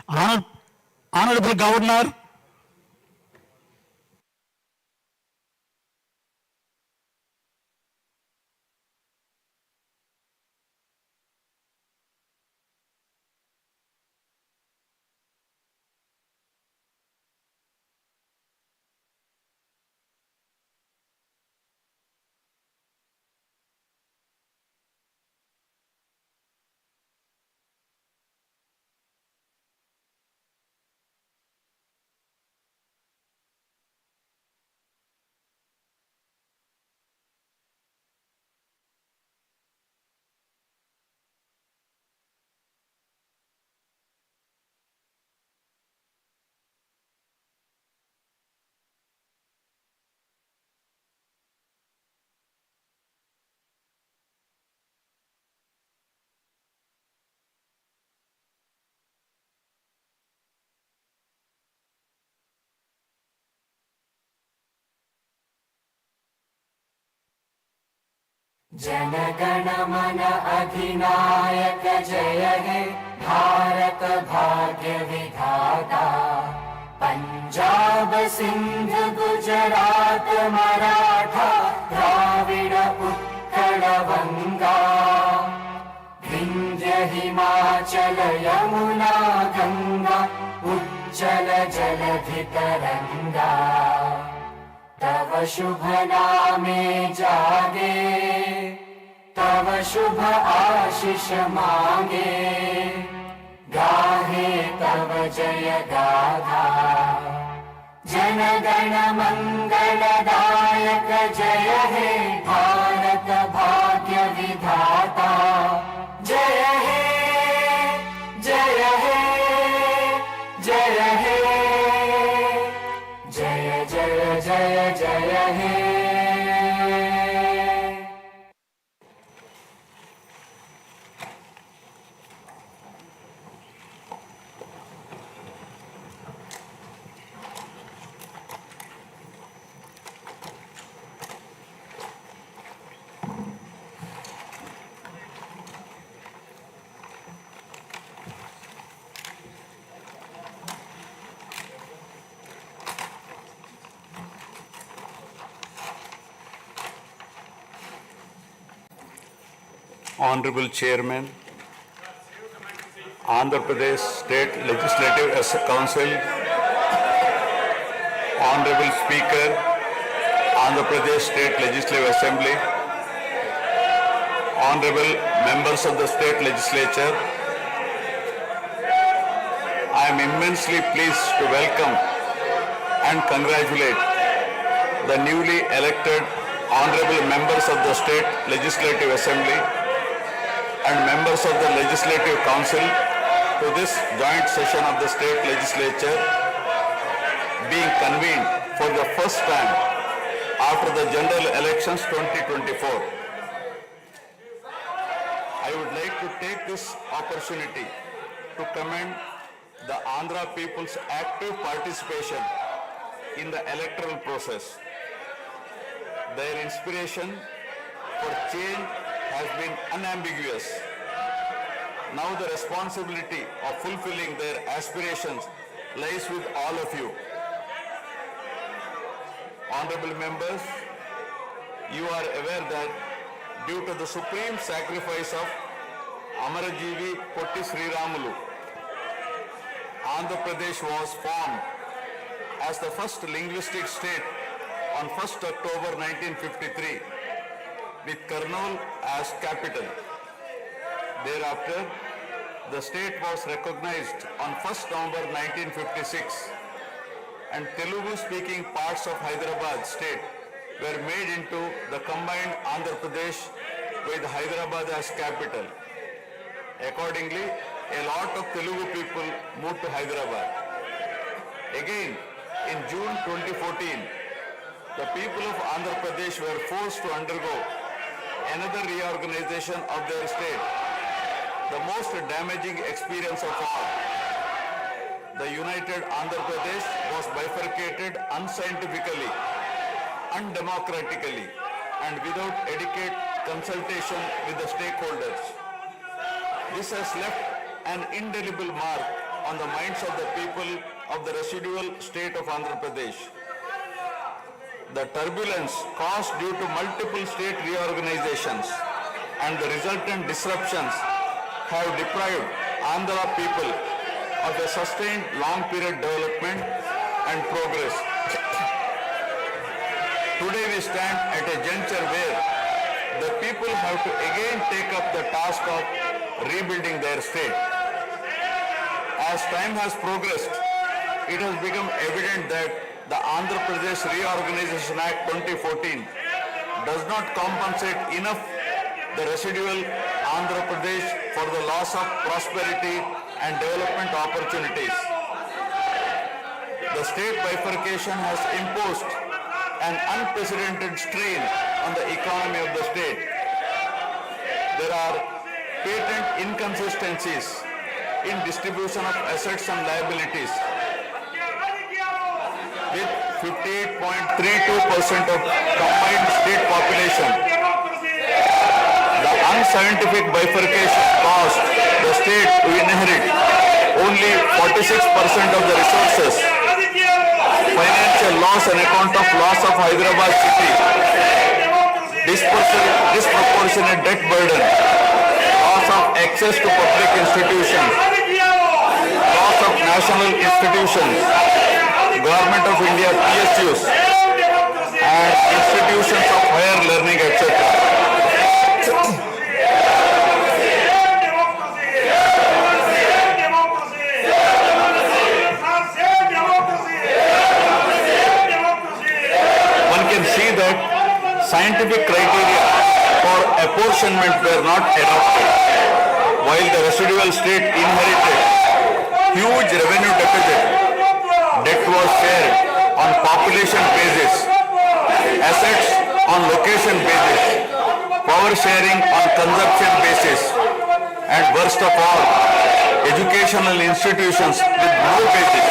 Honorable Governor, जनगण मन अधिनायक जय हे भारत भाग्य विधाता। पंजाब सिंध गुजरात मराठा द्राविड़ उत्कल बंगा। विंध्य हिमाचल यमुना गंगा उज्जल जलधि तरंगा। तव शुभ नामे जागे तव शुभ आशीष मांगे। गाहे तव जय गाथा जन गण मंगलदायक जय हे भारत भाग्य विधाता। जय हे जय हे जय हे जय जय जय जय हे। Honorable Chairman, Andhra Pradesh State Legislative Council, Honorable Speaker, Andhra Pradesh State Legislative Assembly, Honorable Members of the State Legislature, I am immensely pleased to welcome and congratulate the newly elected Honorable Members of the State Legislative Assembly and members of the Legislative Council to this joint session of the State Legislature being convened for the first time after the general elections 2024. I would like to take this opportunity to commend the Andhra people's active participation in the electoral process. Their inspiration for change has been unambiguous. Now the responsibility of fulfilling their aspirations lies with all of you. Honorable members, you are aware that due to the supreme sacrifice of Amaravathi Potti Sri Ramulu, Andhra Pradesh was formed as the first linguistic state on 1st October 1953 with Kurnool as capital. Thereafter, the state was recognized on 1st November 1956 and Telugu-speaking parts of Hyderabad state were made into the combined Andhra Pradesh with Hyderabad as capital. Accordingly, a lot of Telugu people moved to Hyderabad. Again, in June 2014, the people of Andhra Pradesh were forced to undergo another reorganization of their state, the most damaging experience of all. The united Andhra Pradesh was bifurcated unscientifically, undemocratically, and without adequate consultation with the stakeholders. This has left an indelible mark on the minds of the people of the residual state of Andhra Pradesh. The turbulence caused due to multiple state reorganizations and the resultant disruptions have deprived Andhra people of a sustained long period development and progress. Today we stand at a juncture where the people have to again take up the task of rebuilding their state. As time has progressed, it has become evident that the Andhra Pradesh Reorganization Act 2014 does not compensate enough the residual Andhra Pradesh for the loss of prosperity and development opportunities. The state bifurcation has imposed an unprecedented strain on the economy of the state. There are patent inconsistencies in distribution of assets and liabilities, with 58.32% of combined state population. The unscientific bifurcation caused the state to inherit only 46% of the resources, financial loss on account of loss of Hyderabad city, disproportionate debt burden, loss of access to public institutions, loss of national institutions, Government of India PSUs, and institutions of higher learning, etc. One can see that scientific criteria for apportionment were not adopted, while the residual state inherited huge revenue deficit. Debt was shared on population basis, assets on location basis, power sharing on consumption basis, and worst of all, educational institutions with no basis.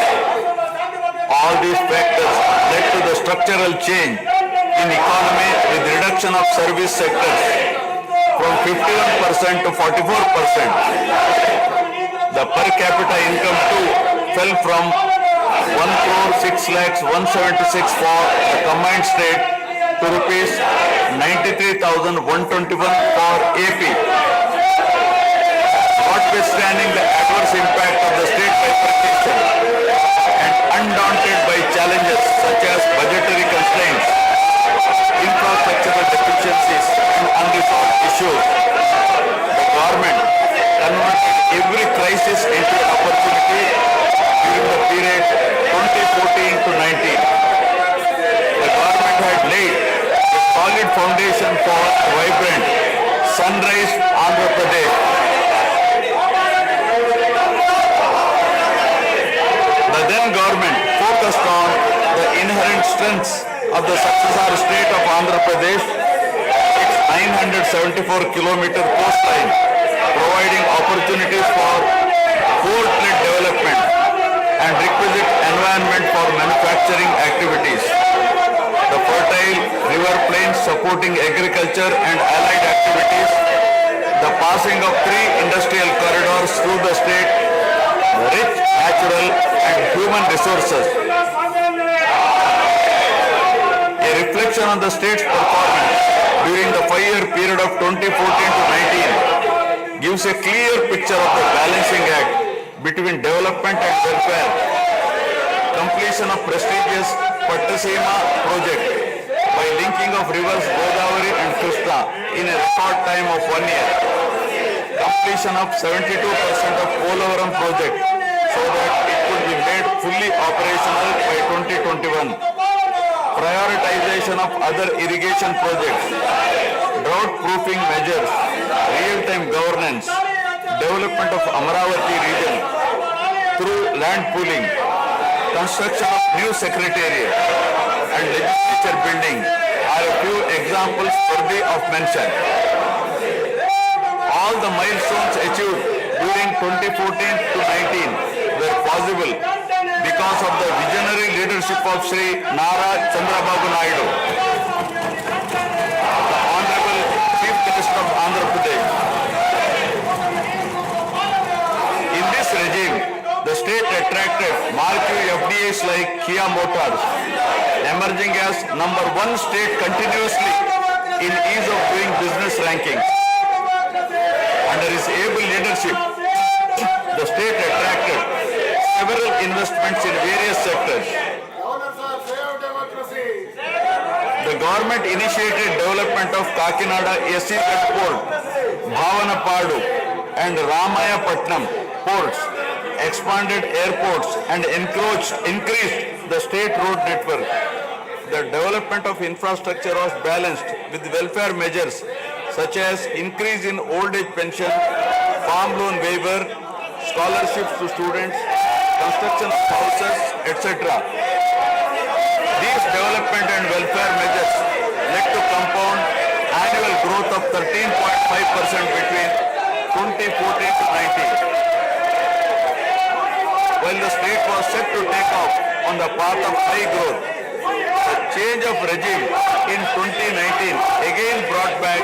All these factors led to the structural change in economy with reduction of service sectors from 51% to 44%. The per capita income too fell from 1,06,176 for the combined state to rupees 93,121 for AP. Notwithstanding the adverse impact of the state bifurcation and undaunted by challenges such as budgetary constraints, infrastructural deficiencies and unresolved issues, the government converted every crisis into an opportunity during the period 2014 to 19. The government had laid a solid foundation for a vibrant, sunrise Andhra Pradesh. The then government focused on the inherent strengths of the successor state of Andhra Pradesh, its 974-kilometer coastline, providing opportunities for port-led development and requisite environment for manufacturing activities. The fertile river plains supporting agriculture and allied activities, the passing of 3 industrial corridors through the state, the rich natural and human resources. A reflection on the state's performance during the 5-year period of 2014 to 19 gives a clear picture of the balancing act between development and welfare. Completion of prestigious Pattasima project by linking of rivers Godavari and Krishna in a record time of 1 year. Completion of 72% of Polavaram project so that it could be made fully operational by 2021. Prioritization of other irrigation projects, drought proofing measures, real-time governance, development of Amaravathi region through land pooling, construction of new secretariat and legislature building are a few examples worthy of mention. All the milestones achieved during 2014 to 19 were possible because of the visionary leadership of Sri Nara Chandrababu Naidu, the Honorable Chief Minister of Andhra Pradesh. In this regime, the The state attracted marquee FDIs like Kia Motors, emerging as #1 state continuously in ease of doing business rankings. Under his able leadership, the state attracted several investments in various sectors. The government initiated development of Kakinada SEZ Port, Bhavanapadu and Ramayapatnam ports, expanded airports and increased the state road network. The development of infrastructure was balanced with welfare measures such as increase in old age pension, farm loan waiver, scholarships to students, construction of houses, etc. These development and welfare measures led to compound annual growth of 13.5% between 2014 to 19. While the state was set to take off on the path of high growth, the change of regime in 2019 again brought back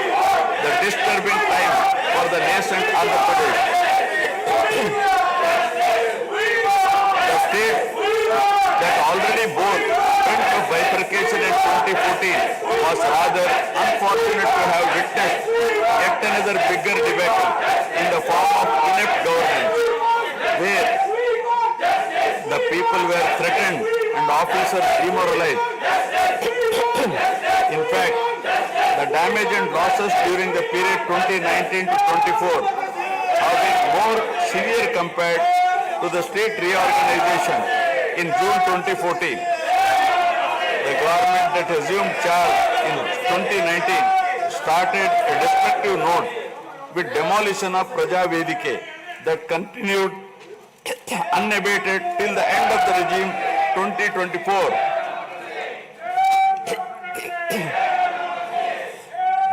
the disturbing time for the nascent Andhra Pradesh. The state that already bore front of bifurcation in 2014 was rather unfortunate to have witnessed yet another bigger debacle in the form of inept governance, where the people were threatened and officers demoralized. In fact, the damage and losses during the period 2019 to 24 have been more severe compared to the state reorganization in June 2014. The government that assumed charge in 2019 started a destructive note with demolition of Praja Vedike that continued unabated till the end of the regime 2024.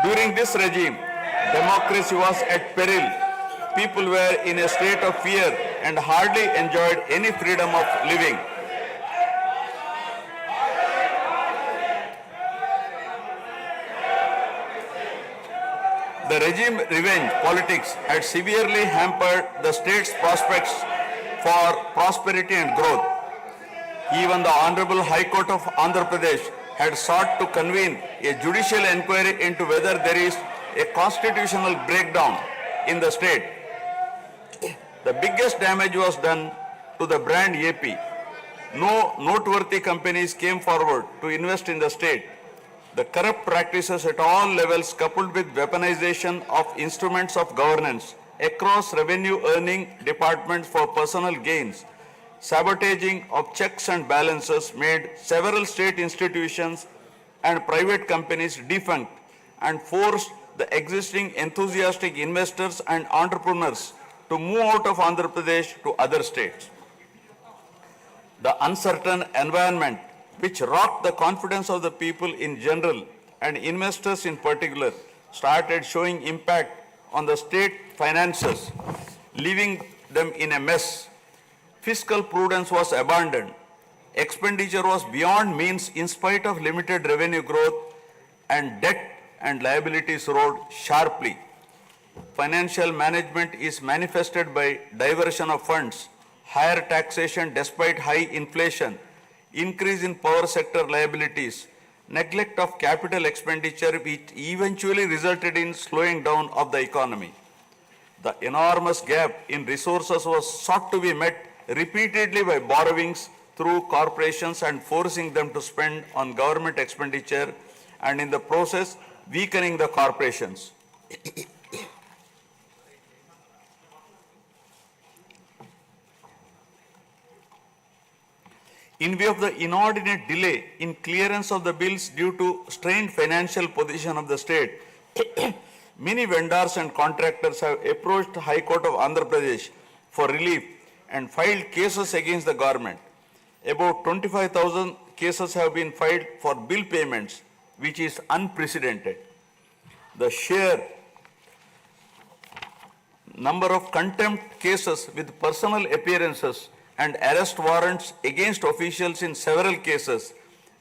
During this regime, democracy was at peril. People were in a state of fear and hardly enjoyed any freedom of living. The regime revenge politics had severely hampered the state's prospects for prosperity and growth. Even the Honorable High Court of Andhra Pradesh had sought to convene a judicial inquiry into whether there is a constitutional breakdown in the state. The biggest damage was done to the brand AP. No noteworthy companies came forward to invest in the state. The corrupt practices at all levels, coupled with weaponization of instruments of governance across revenue earning departments for personal gains, sabotaging of checks and balances made several state institutions and private companies defunct and forced the existing enthusiastic investors and entrepreneurs to move out of Andhra Pradesh to other states. The uncertain environment which rocked the confidence of the people in general and investors in particular started showing impact on the state finances, leaving them in a mess. Fiscal prudence was abandoned. Expenditure was beyond means in spite of limited revenue growth, and debt and liabilities rose sharply. Financial management is manifested by diversion of funds, higher taxation despite high inflation, increase in power sector liabilities, neglect of capital expenditure which eventually resulted in slowing down of the economy. The enormous gap in resources was sought to be met repeatedly by borrowings through corporations and forcing them to spend on government expenditure, and in the process weakening the corporations. In view of the inordinate delay in clearance of the bills due to strained financial position of the state, many vendors and contractors have approached the High Court of Andhra Pradesh for relief and filed cases against the government. About 25,000 cases have been filed for bill payments, which is unprecedented. The sheer number of contempt cases with personal appearances and arrest warrants against officials in several cases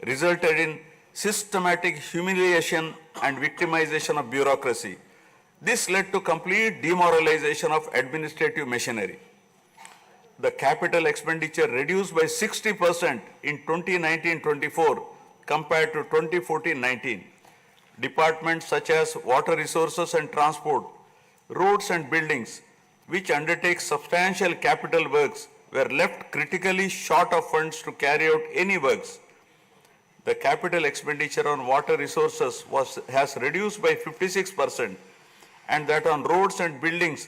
resulted in systematic humiliation and victimization of bureaucracy. This led to complete demoralization of administrative machinery. the capital expenditure reduced by 60% in 2019-24 compared to 2014-19. Departments such as water resources and transport, roads and buildings, which undertake substantial capital works, were left critically short of funds to carry out any works. The capital expenditure on water resources has reduced by 56%, and that on roads and buildings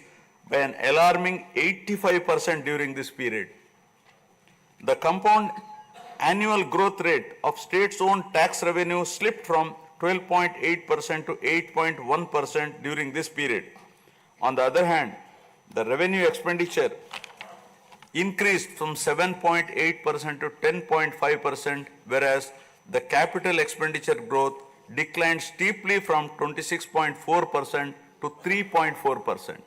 by an alarming 85% during this period. The compound annual growth rate of states-owned tax revenue slipped from 12.8% to 8.1% during this period. On the other hand, the revenue expenditure increased from 7.8% to 10.5%, whereas the capital expenditure growth declined steeply from 26.4% to 3.4%.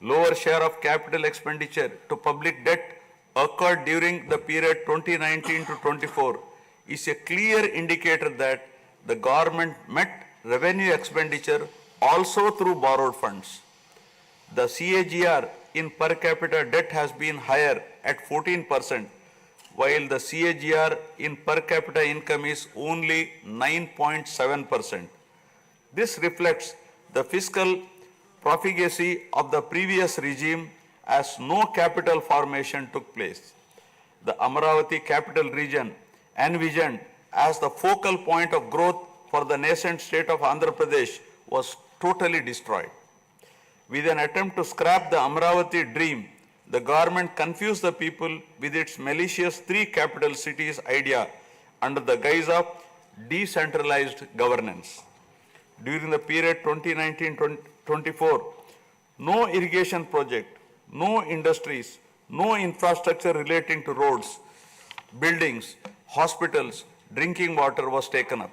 Lower share of capital expenditure to public debt occurred during the period 2019 to 24 is a clear indicator that the government met revenue expenditure also through borrowed funds. The CAGR in per capita debt has been higher at 14%, while the CAGR in per capita income is only 9.7%. This reflects the fiscal profligacy of the previous regime as no capital formation took place. The Amaravathi capital region, envisioned as the focal point of growth for the nascent state of Andhra Pradesh, was totally destroyed. With an attempt to scrap the Amaravathi dream, the government confused the people with its malicious three capital cities idea under the guise of decentralized governance. During the period 2019-24, no irrigation project, no industries, no infrastructure relating to roads, buildings, hospitals, drinking water was taken up.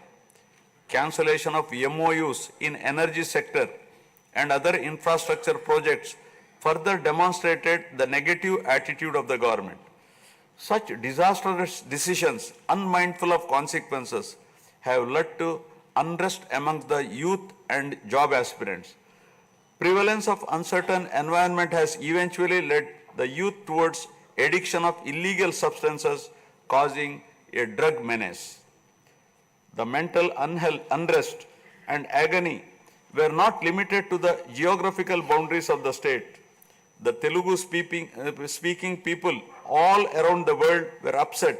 Cancellation of MOUs in energy sector and other infrastructure projects further demonstrated the negative attitude of the government. Such disastrous decisions, unmindful of consequences, have led to unrest among the youth and job aspirants. Prevalence of uncertain environment has eventually led the youth towards addiction of illegal substances, causing a drug menace. The mental unrest and agony were not limited to the geographical boundaries of the state. The Telugu speaking people all around the world were upset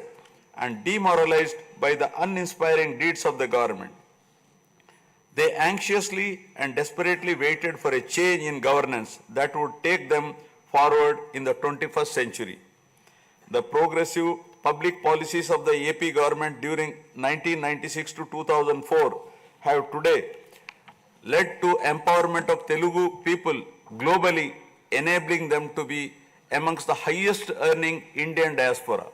and demoralized by the uninspiring deeds of the government. They anxiously and desperately waited for a change in governance that would take them forward in the 21st century. The progressive public policies of the AP government during 1996 to 2004 have today led to empowerment of Telugu people globally, enabling them to be amongst the highest earning Indian diaspora.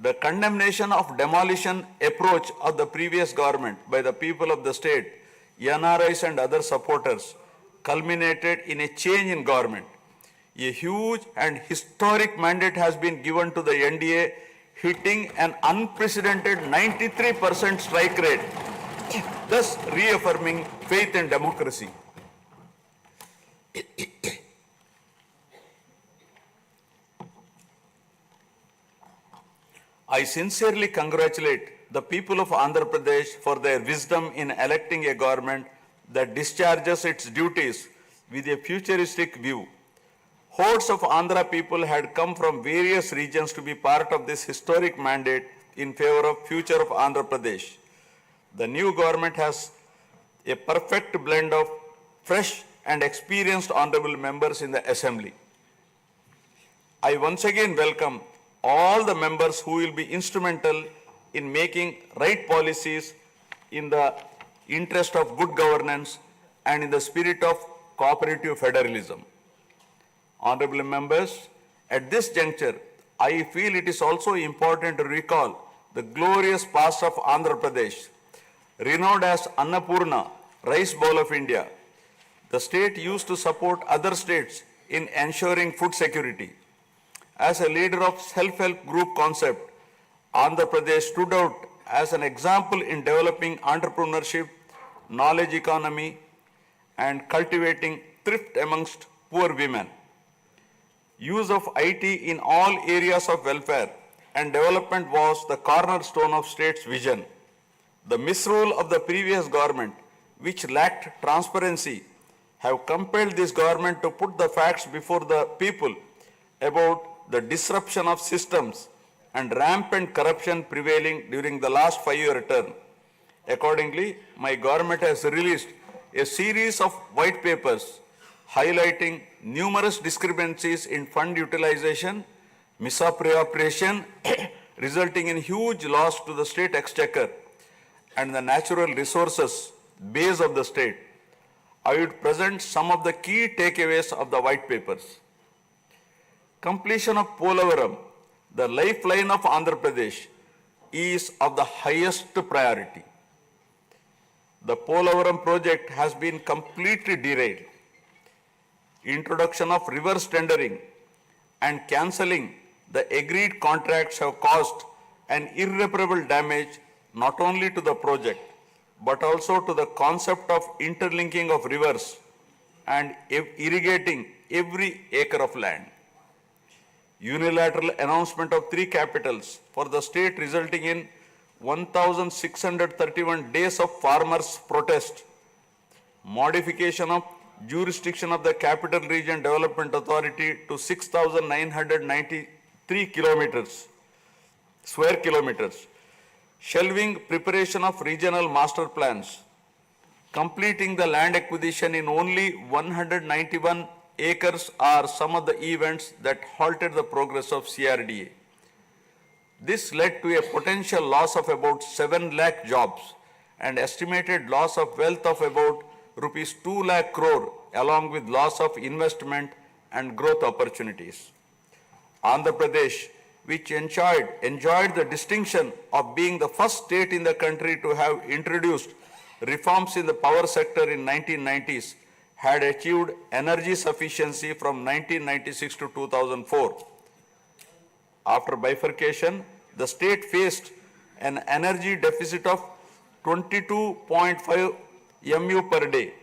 The condemnation of demolition approach of the previous government by the people of the state, NRIs and other supporters, culminated in a change in government. A huge and historic mandate has been given to the NDA, hitting an unprecedented 93% strike rate, thus reaffirming faith in democracy. I sincerely congratulate the people of Andhra Pradesh for their wisdom in electing a government that discharges its duties with a futuristic view. Hordes of Andhra people had come from various regions to be part of this historic mandate in favor of future of Andhra Pradesh. The new government has a perfect blend of fresh and experienced honorable members in the assembly. I once again welcome all the members who will be instrumental in making right policies in the interest of good governance and in the spirit of cooperative federalism. Honorable members, at this juncture, I feel it is also important to recall the glorious past of Andhra Pradesh. Renowned as Annapurna, rice bowl of India, the state used to support other states in ensuring food security. As a leader of self-help group concept, Andhra Pradesh stood out as an example in developing entrepreneurship, knowledge economy, and cultivating thrift amongst poor women. Use of IT in all areas of welfare and development was the cornerstone of state's vision. The misrule of the previous government, which lacked transparency, have compelled this government to put the facts before the people about the disruption of systems and rampant corruption prevailing during the last 5-year term. Accordingly, my government has released a series of white papers highlighting numerous discrepancies in fund utilization, misappropriation, resulting in huge loss to the state exchequer and the natural resources base of the state. I would present some of the key takeaways of the white papers. Completion of Polavaram, the lifeline of Andhra Pradesh, is of the highest priority. The Polavaram project has been completely derailed. Introduction of reverse tendering and cancelling the agreed contracts have caused an irreparable damage not only to the project but also to the concept of interlinking of rivers and irrigating every acre of land. Unilateral announcement of 3 capitals for the state resulting in 1,631 days of farmers' protest. Modification of jurisdiction of the Capital Region Development Authority to 6,993 square kilometers. Shelving preparation of regional master plans. Completing the land acquisition in only 191 acres are some of the events that halted the progress of CRDA. This led to a potential loss of about 7 lakh jobs and estimated loss of wealth of about rupees 2 lakh crore along with loss of investment and growth opportunities. Andhra Pradesh, which enjoyed the distinction of being the first state in the country to have introduced reforms in the power sector in 1990s, had achieved energy sufficiency from 1996 to 2004. After bifurcation, the state faced an energy deficit of 22.5 MU per day.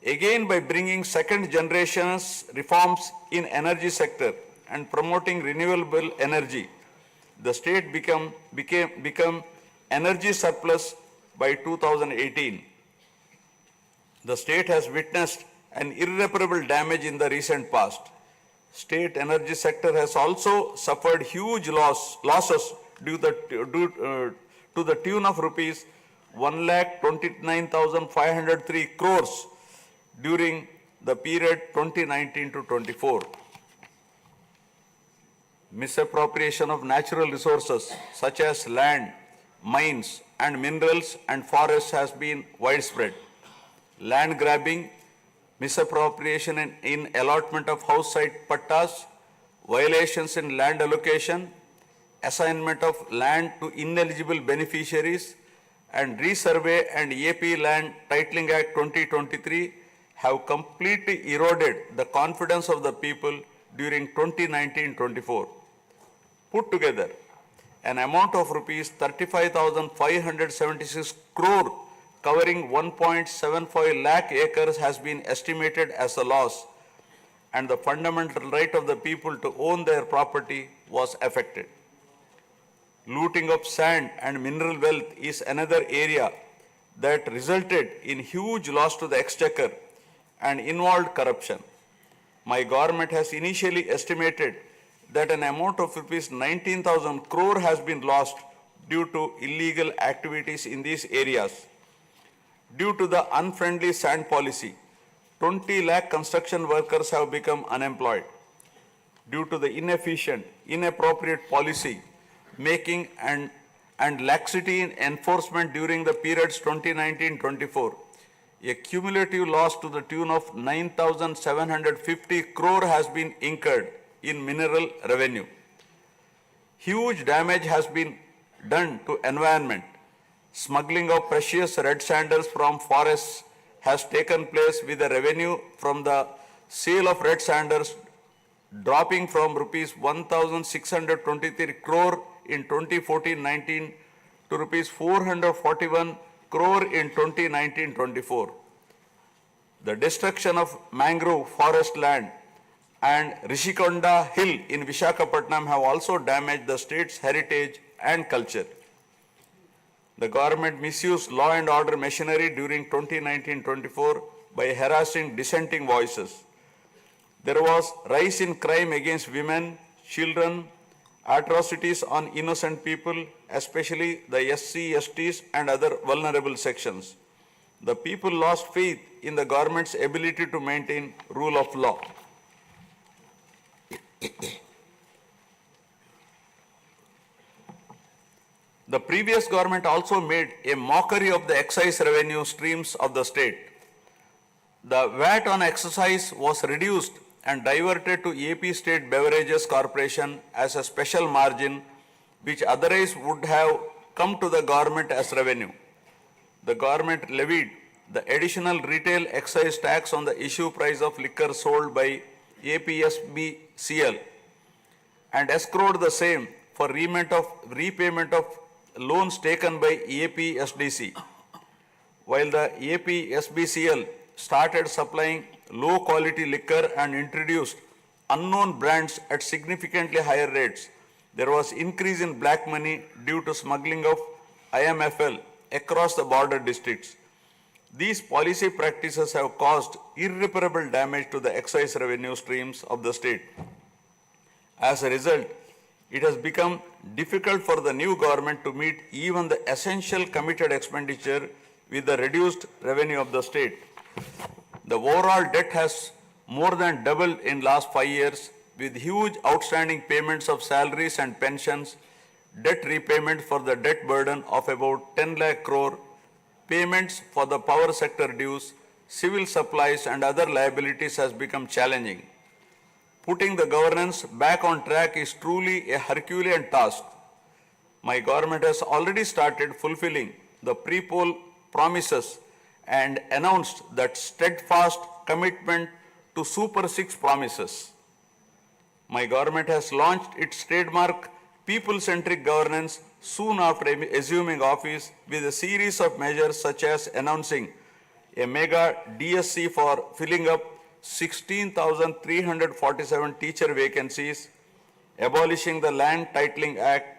Again, by bringing second generation's reforms in energy sector and promoting renewable energy, the state become energy surplus by 2018. The state has witnessed an irreparable damage in the recent past. State energy sector has also suffered huge losses to the tune of rupees 1,29,503 crores during the period 2019 to 24. Misappropriation of natural resources such as land, mines and minerals and forests has been widespread. Land grabbing, misappropriation in allotment of house site pattas, violations in land allocation, assignment of land to ineligible beneficiaries, and Resurvey and AP Land Titling Act 2023 have completely eroded the confidence of the people during 2019-24. Put together, an amount of rupees 35,576 crore covering 1.75 lakh acres has been estimated as a loss, and the fundamental right of the people to own their property was affected. Looting of sand and mineral wealth is another area that resulted in huge loss to the exchequer and involved corruption. My government has initially estimated that an amount of rupees 19,000 crore has been lost due to illegal activities in these areas. Due to the unfriendly sand policy, 20 lakh construction workers have become unemployed. Due to the inefficient, inappropriate policy making and laxity in enforcement during the periods 2019-24, a cumulative loss to the tune of 9,750 crore has been incurred in mineral revenue. Huge damage has been done to environment. Smuggling of precious red sandals from forests has taken place with the revenue from the sale of red sandals dropping from rupees 1,623 crore in 2014-19 to rupees 441 crore in 2019-24. The destruction of mangrove forest land and Rishikonda Hill in Vishakhapatnam have also damaged the state's heritage and culture. The government misused law and order machinery during 2019-24 by harassing dissenting voices. There was rise in crime against women, children, atrocities on innocent people, especially the SC, STs and other vulnerable sections. The people lost faith in the government's ability to maintain rule of law. The previous government also made a mockery of the excise revenue streams of the state. The VAT on excise was reduced and diverted to AP State Beverages Corporation as a special margin which otherwise would have come to the government as revenue. The government levied the additional retail excise tax on the issue price of liquor sold by APSBCL and escrowed the same for repayment of loans taken by APSDC. While the APSBCL started supplying low quality liquor and introduced unknown brands at significantly higher rates, there was increase in black money due to smuggling of IMFL across the border districts. These policy practices have caused irreparable damage to the excise revenue streams of the state. As a result, it has become difficult for the new government to meet even the essential committed expenditure with the reduced revenue of the state. The overall debt has more than doubled in last 5 years with huge outstanding payments of salaries and pensions, debt repayment for the debt burden of about 10 lakh crore, payments for the power sector dues, civil supplies and other liabilities has become challenging. Putting the governance back on track is truly a Herculean task. My government has already started fulfilling the pre-poll promises and announced that steadfast commitment to Super 6 promises. My government has launched its trademark people-centric governance soon after assuming office with a series of measures such as announcing a mega DSC for filling up 16,347 teacher vacancies, abolishing the Land Titling Act,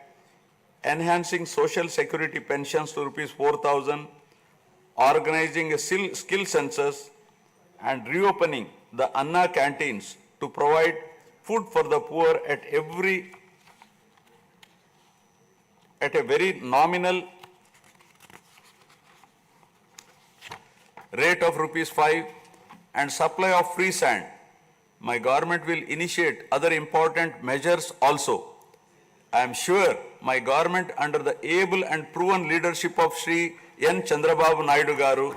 enhancing social security pensions to Rs 4,000, organizing a skill census, and reopening the Anna canteens to provide food for the poor at a very nominal rate of Rs 5 and supply of free sand. My government will initiate other important measures also. I am sure my government under the able and proven leadership of Shri N. Chandrababu Naidu Garu,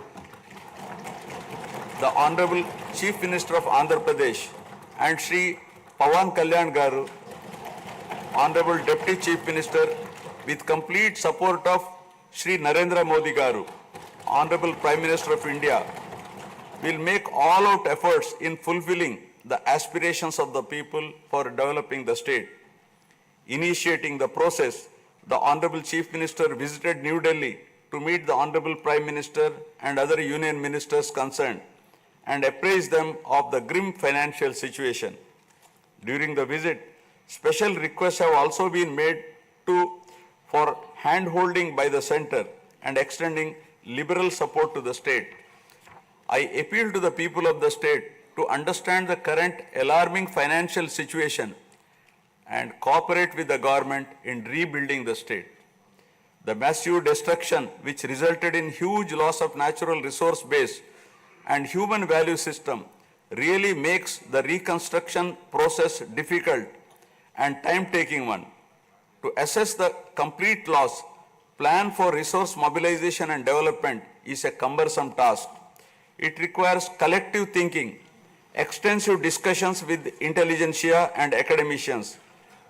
the Honorable Chief Minister of Andhra Pradesh, and Shri Pawan Kalyan Garu, Honorable Deputy Chief Minister, with complete support of Shri Narendra Modi Garu, Honorable Prime Minister of India, will make all-out efforts in fulfilling the aspirations of the people for developing the state. Initiating the process, the Honorable Chief Minister visited New Delhi to meet the Honorable Prime Minister and other union ministers concerned and apprise them of the grim financial situation. During the visit, special requests have also been made for hand-holding by the centre and extending liberal support to the state. I appeal to the people of the state to understand the current alarming financial situation and cooperate with the government in rebuilding the state. The massive destruction which resulted in huge loss of natural resource base and human value system really makes the reconstruction process difficult and time-taking one. To assess the complete loss, plan for resource mobilization and development is a cumbersome task. It requires collective thinking, extensive discussions with intelligentsia and academicians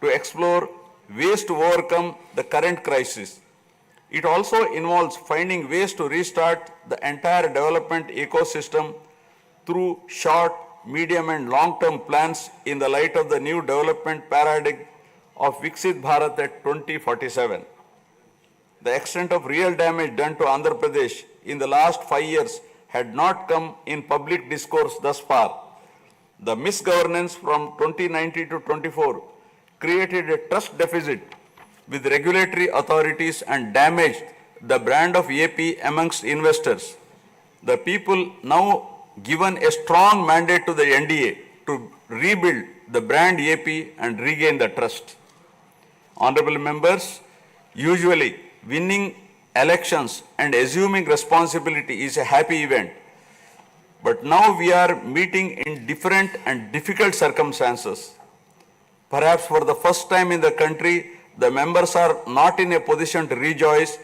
to explore ways to overcome the current crisis. It also involves finding ways to restart the entire development ecosystem through short, medium and long-term plans in the light of the new development paradigm of Viksit Bharat at 2047. The extent of real damage done to Andhra Pradesh in the last 5 years had not come in public discourse thus far. The misgovernance from 2019 to 24 created a trust deficit with regulatory authorities and damaged the brand of AP amongst investors. The people now given a strong mandate to the NDA to rebuild the brand AP and regain the trust. Honorable members, usually winning elections and assuming responsibility is a happy event. But now we are meeting in different and difficult circumstances. Perhaps for the first time in the country, the members are not in a position to rejoice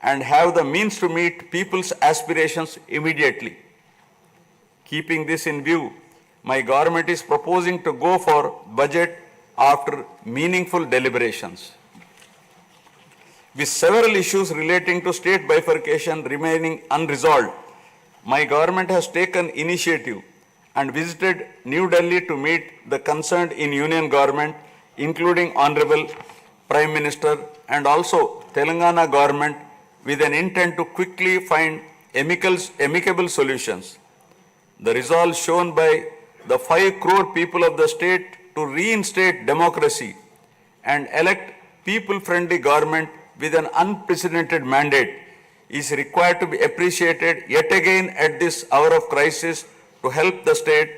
and have the means to meet people's aspirations immediately. Keeping this in view, my government is proposing to go for budget after meaningful deliberations. With several issues relating to state bifurcation remaining unresolved, my government has taken initiative and visited New Delhi to meet the concerned in union government, including Honorable Prime Minister and also Telangana government, with an intent to quickly find amicable solutions. The resolve shown by the 5 crore people of the state to reinstate democracy and elect people-friendly government with an unprecedented mandate is required to be appreciated yet again at this hour of crisis to help the state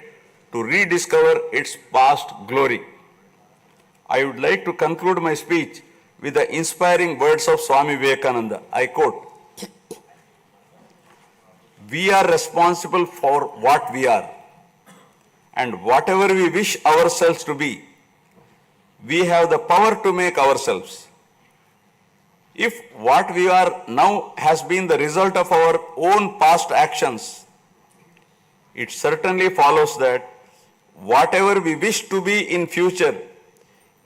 to rediscover its past glory. I would like to conclude my speech with the inspiring words of Swami Vivekananda. I quote, "We are responsible for what we are, and whatever we wish ourselves to be, we have the power to make ourselves. If what we are now has been the result of our own past actions, it certainly follows that whatever we wish to be in future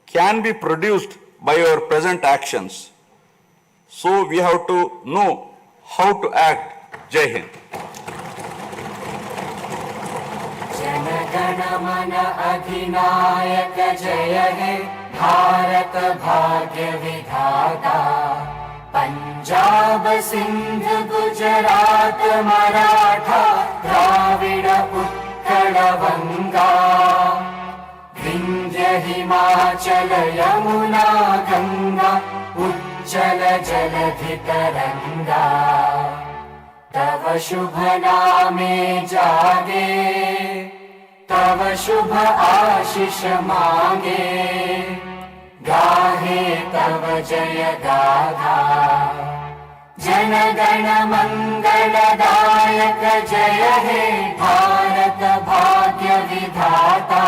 can be produced by our present actions. So we have to know how to act." Jai Hind. जनगण मन अधिनायक जय हे भारत भाग्य विधाता। पंजाब सिंध गुजरात मराठा द्राविड उत्कल बंगा, विंध्य हिमाचल यमुना गंगा उज्जल जलधि तरंगा। तव शुभ नामे जागे, तव शुभ आशीष मांगे, गाहे तव जय गाथा। जन गण मंगलदायक जय हे भारत भाग्य विधाता।